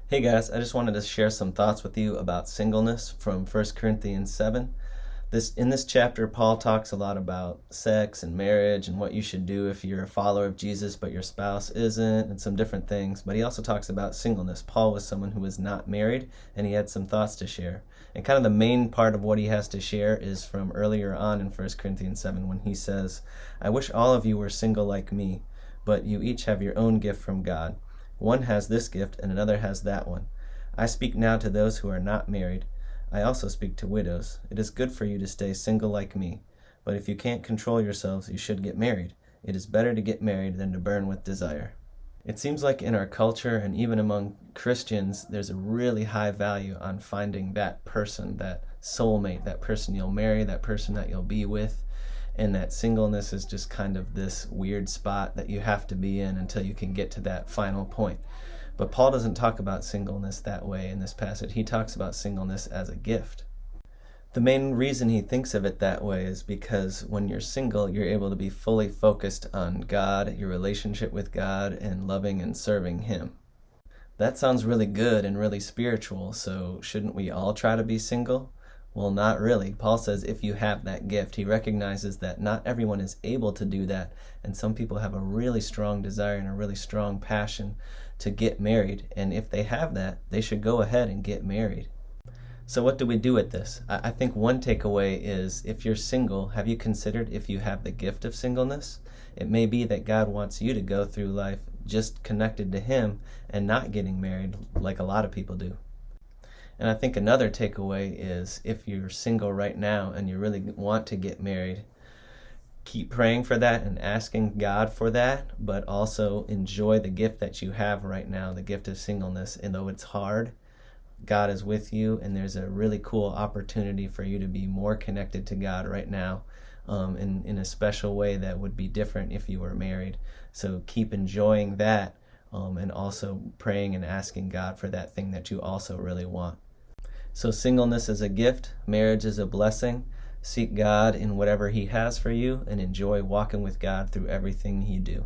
Hey guys, I just wanted to share some thoughts with you about singleness from 1 Corinthians 7. In this chapter, Paul talks a lot about sex and marriage and what you should do if you're a follower of Jesus but your spouse isn't, and some different things. But he also talks about singleness. Paul was someone who was not married, and he had some thoughts to share. And kind of the main part of what he has to share is from earlier on in 1 Corinthians 7 when he says, "I wish all of you were single like me, but you each have your own gift from God. One has this gift and another has that one. I speak now to those who are not married. I also speak to widows. It is good for you to stay single like me. But if you can't control yourselves, you should get married. It is better to get married than to burn with desire." It seems like in our culture and even among Christians, there's a really high value on finding that person, that soulmate, that person you'll marry, that person that you'll be with. And that singleness is just kind of this weird spot that you have to be in until you can get to that final point. But Paul doesn't talk about singleness that way in this passage. He talks about singleness as a gift. The main reason he thinks of it that way is because when you're single, you're able to be fully focused on God, your relationship with God, and loving and serving Him. That sounds really good and really spiritual, so shouldn't we all try to be single? Well, not really. Paul says if you have that gift, he recognizes that not everyone is able to do that, and some people have a really strong desire and a really strong passion to get married, and if they have that, they should go ahead and get married. So what do we do with this? I think one takeaway is if you're single, have you considered if you have the gift of singleness? It may be that God wants you to go through life just connected to Him and not getting married like a lot of people do. And I think another takeaway is if you're single right now and you really want to get married, keep praying for that and asking God for that, but also enjoy the gift that you have right now, the gift of singleness. And though it's hard, God is with you, and there's a really cool opportunity for you to be more connected to God right now in a special way that would be different if you were married. So keep enjoying that and also praying and asking God for that thing that you also really want. So singleness is a gift, marriage is a blessing. Seek God in whatever He has for you and enjoy walking with God through everything you do.